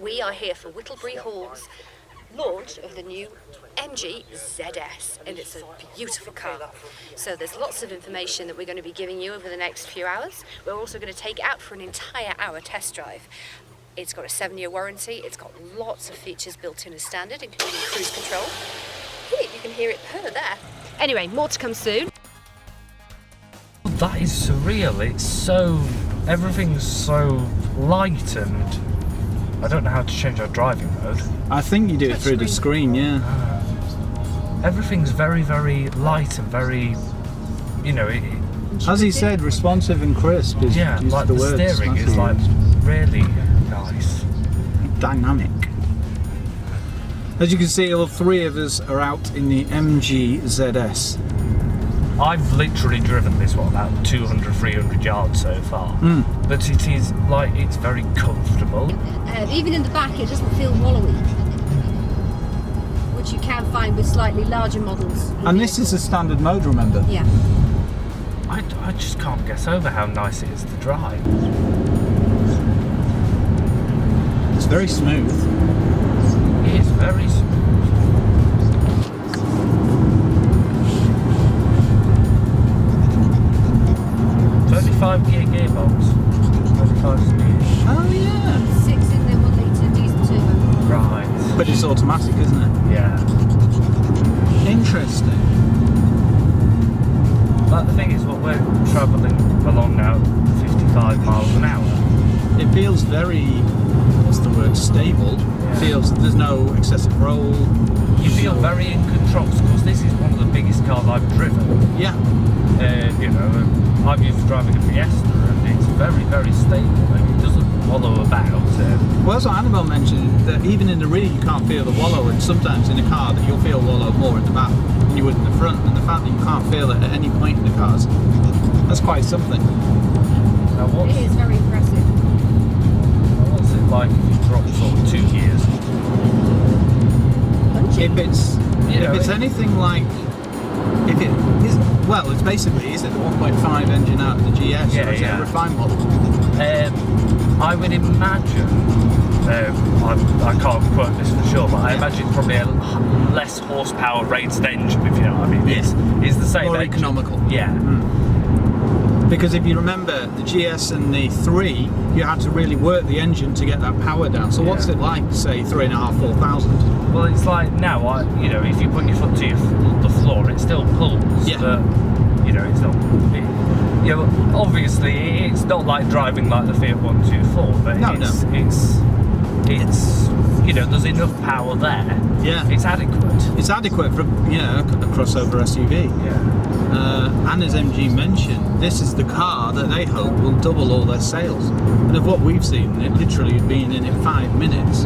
We are here for Whittlebury Hall's launch of the new MG ZS, and it's a beautiful car. So there's lots of information that we're going to be giving you over the next few hours. We're also going to take it out for an entire hour test drive. It's got a 7-year warranty. It's got lots of features built in as standard, including cruise control. Here, you can hear it purr there. Anyway, more to come soon. That is surreal. It's so... everything's so light, and I don't know how to change our driving mode. I think you do it through the screen, yeah. Everything's very, very light and very, you know... As he said, responsive and crisp is yeah, like the steering is like really nice. Dynamic. As you can see, all three of us are out in the MG ZS. I've literally driven this one about 200, 300 yards so far. But it is like, it's very comfortable. Even in the back, it doesn't feel wallowy, which you can find with slightly larger models. And this is a standard mode, remember? Yeah. I just can't get over how nice it is to drive. It's very smooth. It is very smooth. 35-gear gearbox. 35 speed. Oh yeah. 6 in the 1 litre diesel turbo. Right. But it's automatic, isn't it? Yeah. Interesting. But the thing is, what we're travelling along now, 55 miles an hour. It feels very, what's the word, stable. Yeah. Feels that there's no excessive roll. You feel very in control, because this is one of the biggest cars I've driven. Yeah. You know, I'm used to driving a Fiesta, and it's very, very stable, and it doesn't wallow about. Well, that's what Annabelle mentioned, that even in the rear you can't feel the wallow, and sometimes in a car that you'll feel wallow more in the back than you would in the front, and the fact that you can't feel it at any point in the cars, that's quite something. Now It is very impressive. what's it like if you drop sort of 2 gears? If it's, You know, if it's anything like, if it is, well, it's basically, is it the 1.5 engine out of the GS, Yeah, or is it yeah. a refined model? I would imagine, I can't quote this for sure, but I imagine it's probably a less horsepower rated engine, if you know what I mean. It's the same More engine. economical. Yeah. Because if you remember, the GS and the 3, you had to really work the engine to get that power down. So what's it like, say, 3,500, 4,000? Well, it's like now, you know, if you put your foot to the floor, it still pulls. Yeah. But, you know, it's not... you know, obviously, it's not like driving like the Fiat 124, but it's you know, there's enough power there. Yeah. It's adequate. It's adequate for, you know, a crossover SUV. Yeah. And as MG mentioned, this is the car that they hope will double all their sales. And of what we've seen, it literally being in 5 minutes,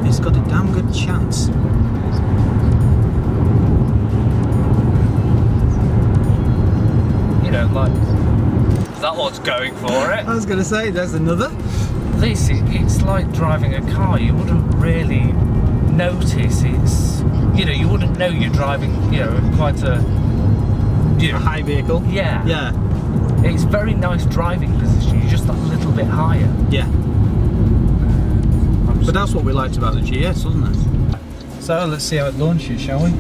it's got a damn good chance. You know, like, that one's going for it. I was going to say, there's another. It's like driving a car. You wouldn't really notice it's, you know, you wouldn't know you're driving, you know, quite a, you know, A high vehicle. Yeah. Yeah. It's very nice driving position. You're just that little bit higher. Yeah. But that's what we liked about the GS, wasn't it? So let's see how it launches, shall we?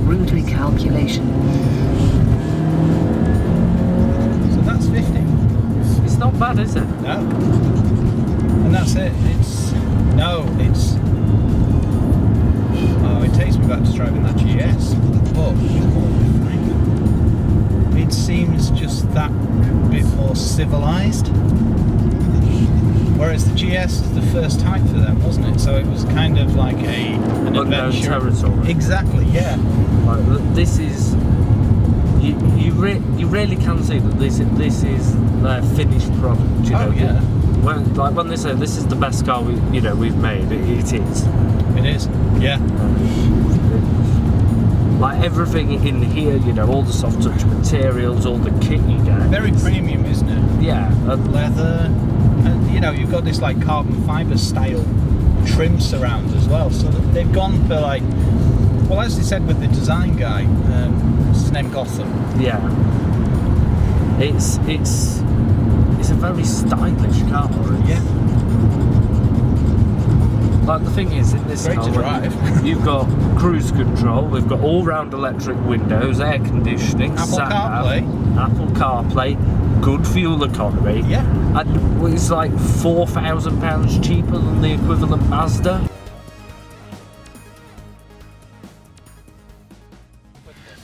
Route recalculation. So that's 50. It's not bad, is it? No. And that's it. It takes me back to driving that GS. But it seems just that bit more civilised. Whereas the GS is the first type for them, wasn't it? So it was kind of like an Unknown adventure. territory. Exactly, yeah. Like, this is, you really can see that this is their finished product. You know? Oh yeah. When they say this is the best car we've made, it is. It is. Yeah. Like everything in here, you know, all the soft touch materials, all the kit you get. Very premium, isn't it? Yeah. Leather, and you know, you've got this like carbon fibre style trim surround as well. So they've gone for like, well, as they said with the design guy, what's his name, Gotham. Yeah. It's it's a very stylish car. Yeah. Like the thing is, in this Great car, to drive. you've got cruise control, we've got all-round electric windows, air conditioning, Apple sat-nav, CarPlay. Apple CarPlay, good fuel economy. Yeah. And it's like £4,000 cheaper than the equivalent Mazda.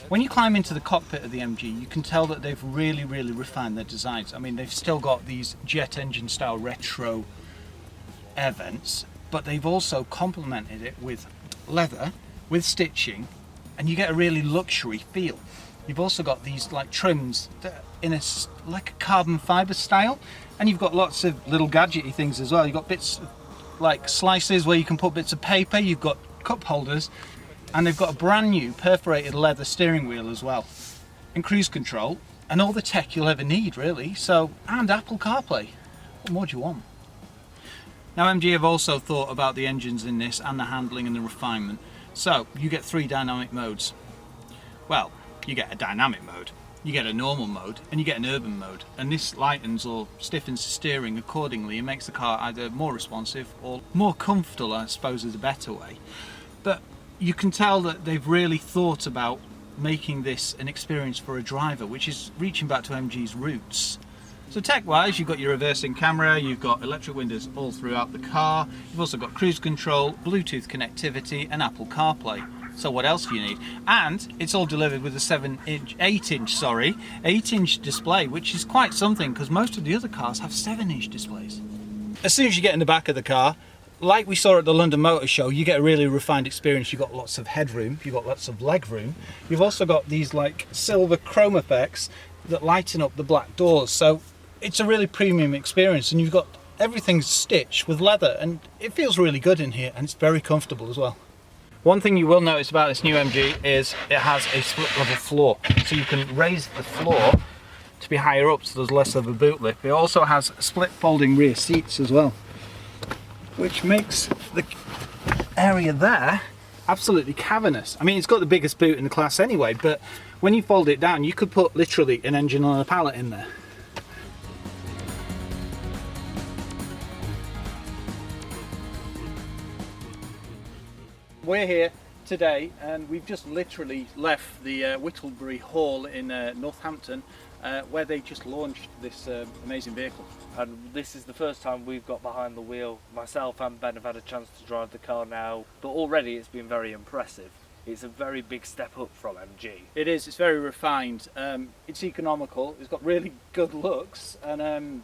When you climb into the cockpit of the MG, you can tell that they've really, really refined their designs. I mean, they've still got these jet engine style retro air vents, but they've also complemented it with leather, with stitching, and you get a really luxury feel. You've also got these like trims that in like a carbon fibre style, and you've got lots of little gadgety things as well. You've got bits like slices where you can put bits of paper, you've got cup holders, and they've got a brand new perforated leather steering wheel as well, and cruise control, and all the tech you'll ever need really. So, and Apple CarPlay. What more do you want? Now MG have also thought about the engines in this and the handling and the refinement. So you get 3 dynamic modes. Well, you get a dynamic mode, you get a normal mode, and you get an urban mode. And this lightens or stiffens the steering accordingly and makes the car either more responsive or more comfortable, I suppose is a better way. But you can tell that they've really thought about making this an experience for a driver, which is reaching back to MG's roots. So tech-wise, you've got your reversing camera, you've got electric windows all throughout the car, you've also got cruise control, Bluetooth connectivity and Apple CarPlay. So what else do you need? And it's all delivered with a 8-inch display, which is quite something because most of the other cars have 7-inch displays. As soon as you get in the back of the car, like we saw at the London Motor Show, you get a really refined experience. You've got lots of headroom, you've got lots of leg room. You've also got these like silver chrome effects that lighten up the black doors. So it's a really premium experience, and you've got everything stitched with leather, and it feels really good in here, and it's very comfortable as well. One thing you will notice about this new MG is it has a split level floor, so you can raise the floor to be higher up so there's less of a boot lip. It also has split folding rear seats as well, which makes the area there absolutely cavernous. I mean, it's got the biggest boot in the class anyway, but when you fold it down, you could put literally an engine on a pallet in there. We're here today and we've just literally left the Whittlebury Hall in Northampton where they just launched this amazing vehicle. And this is the first time we've got behind the wheel. Myself and Ben have had a chance to drive the car now, but already it's been very impressive. It's a very big step up from MG. It is, it's very refined, it's economical, it's got really good looks, and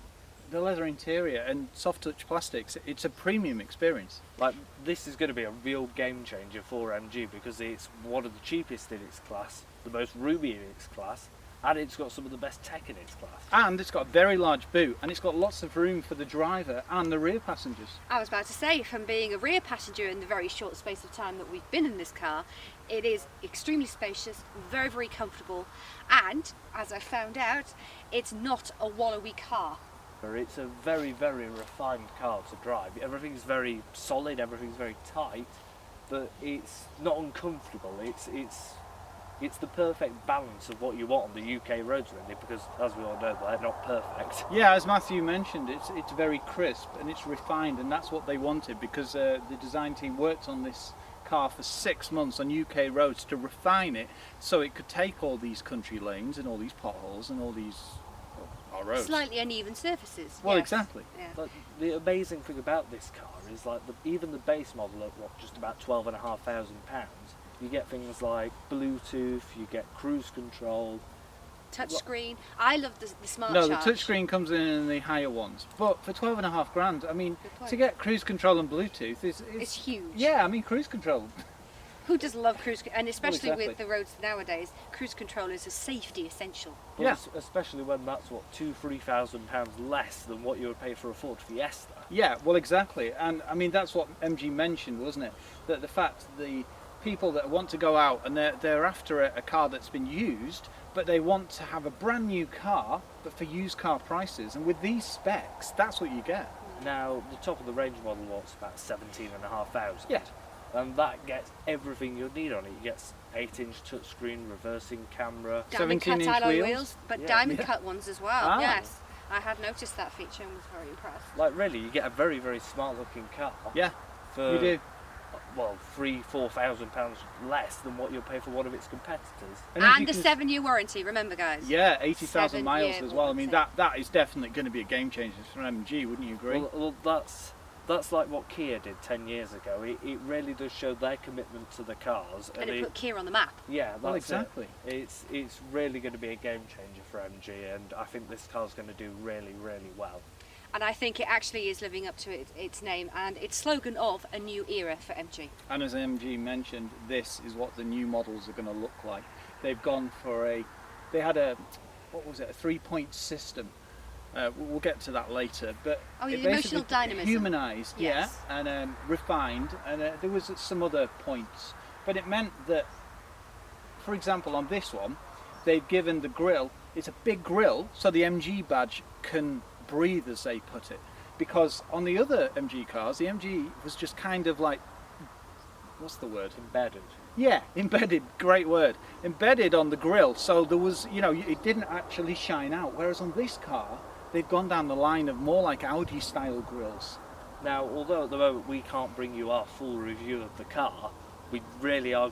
the leather interior and soft touch plastics, it's a premium experience. Like, this is going to be a real game changer for MG because it's one of the cheapest in its class, the most roomy in its class, and it's got some of the best tech in its class. And it's got a very large boot, and it's got lots of room for the driver and the rear passengers. I was about to say, from being a rear passenger in the very short space of time that we've been in this car, it is extremely spacious, very, very comfortable, and, as I found out, it's not a wallowy car. It's a very, very refined car to drive. Everything's very solid, everything's very tight, but it's not uncomfortable. It's the perfect balance of what you want on the UK roads, really, because as we all know, they're not perfect. Yeah, as Matthew mentioned, it's very crisp and it's refined, and that's what they wanted, because the design team worked on this car for 6 months on UK roads to refine it so it could take all these country lanes and all these potholes and all these roads. Slightly uneven surfaces. Well, yes. exactly. Yeah. Like, the amazing thing about this car is like even the base model at just about £12,500, you get things like Bluetooth, you get cruise control, Touchscreen. I love the smart No, charge. the touchscreen comes in the higher ones, but for £12,500, I mean, Good point. to get cruise control and Bluetooth is It's huge. yeah, I mean, cruise control. Who does love cruise control? And especially exactly. with the roads nowadays, cruise control is a safety essential. but Yeah. especially when that's what £2,000-3,000 less than what you would pay for a Ford Fiesta. Yeah, well, exactly, and I mean that's what MG mentioned, wasn't it? That the fact the people that want to go out and they're after a car that's been used, but they want to have a brand new car, but for used car prices, and with these specs, that's what you get. Now, the top of the range model was about 17,500. Yeah. And that gets everything you need on it. It gets 8-inch touchscreen, reversing camera. Diamond 17-inch cut alloy wheels? wheels, but Yeah. diamond Yeah. cut ones as well. Ah. Yes. I had noticed that feature and was very impressed. Like really, you get a very, very smart looking car. Yeah, for, we do. Well, £3,000-4,000 less than what you'll pay for one of its competitors. And And the 7-year warranty, remember guys? Yeah, 80,000 miles 7-year as well. I mean, warranty. that is definitely going to be a game changer for MG, wouldn't you agree? Well, that's like what Kia did 10 years ago. It really does show their commitment to the cars. And it put Kia on the map. Yeah, that's Well, exactly. it. It's really going to be a game changer for MG, and I think this car's going to do really, really well. And I think it actually is living up to its name and its slogan of a new era for MG. And as MG mentioned, this is what the new models are going to look like. They've gone for they had a 3-point system. We'll get to that later, but Oh, it the emotional basically dynamism. humanised, Yes. yeah, and refined, and there was some other points. But it meant that, for example, on this one, they've given the grille, it's a big grille, so the MG badge can breathe, as they put it. Because on the other MG cars, the MG was just kind of like, what's the word? Embedded. Yeah, embedded, great word. Embedded on the grille, so there was, it didn't actually shine out. Whereas on this car, they've gone down the line of more like Audi style grills. Now, although at the moment we can't bring you our full review of the car, we really are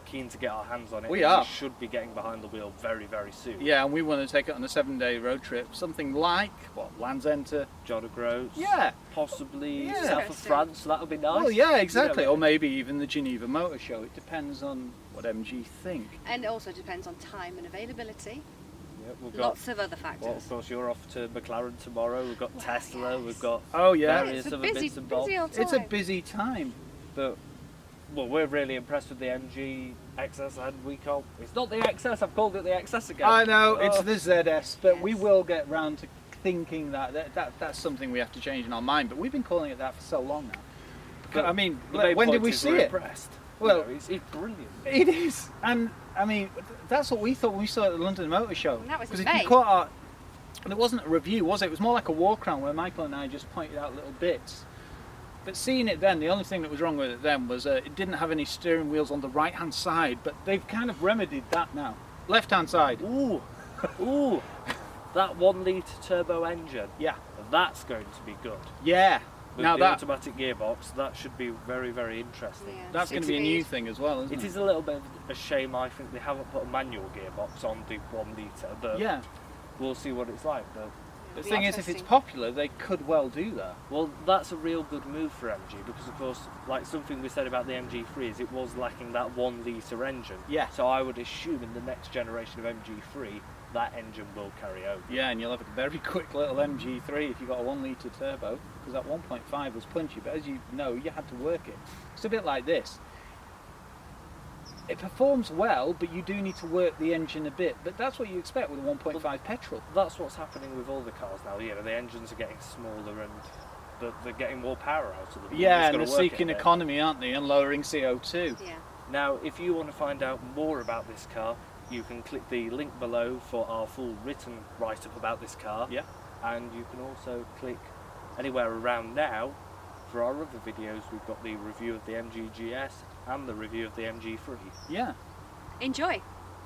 keen to get our hands on it. We are. We should be getting behind the wheel very, very soon. Yeah, and we want to take it on a 7-day road trip, something like, Land's End to... John O'Groats. Yeah. Possibly Yeah. south of Interesting. France, that would be nice. Well, yeah, exactly. You know, Or maybe even the Geneva Motor Show. It depends on what MG think. And it also depends on time and availability. yeah, we've got, Lots of other factors. well, of course, you're off to McLaren tomorrow. We've got Well, Tesla. yes. We've got Oh, yeah. various It's a other busy, bits and bobs. busy old time. It's a busy time. But well, we're really impressed with the MG XS, and we can't. It's not the XS. I've called it the XS again. I know, it's Oh. the ZS, but we Yes. will get round to thinking that's something we have to change in our mind. But we've been calling it that for so long now. But, I mean, the main when did point we is see we're it? Impressed. Well- You know, it's brilliant. It is, and I mean, that's what we thought when we saw it at the London Motor Show. And that was in if May. you caught our, and it wasn't a review, was it? It was more like a walk around where Michael and I just pointed out little bits. But seeing it then, the only thing that was wrong with it then was it didn't have any steering wheels on the right-hand side, but they've kind of remedied that now. Left-hand side. Ooh, ooh, that 1-litre turbo engine. Yeah. That's going to be good. Yeah. With Now the that automatic gearbox, that should be very, very interesting. Yeah. that's going to be a new thing as well, isn't It it? is a little bit of a shame. I think they haven't put a manual gearbox on the 1-litre, but Yeah. we'll see what it's like. But The Be thing is, if it's interesting. popular, they could well do that. well, that's a real good move for MG because, of course, like something we said about the MG3 is it was lacking that 1-litre engine. Yeah. So I would assume in the next generation of MG3 that engine will carry over. Yeah, and you'll have a very quick little MG3 if you've got a 1-litre turbo, because that 1.5 was punchy, but as you know, you had to work it. It's a bit like this. It performs well, but you do need to work the engine a bit, but that's what you expect with a 1.5 petrol. That's what's happening with all the cars now. You know, the engines are getting smaller and they're getting more power out of them. Yeah, You've and just they're gotta work seeking it a bit. economy, aren't they, and lowering CO2. Yeah. Now, if you want to find out more about this car, you can click the link below for our full written write-up about this car. Yeah. And you can also click anywhere around now for our other videos. We've got the review of the MG GS and the review of the MG3. Yeah. Enjoy.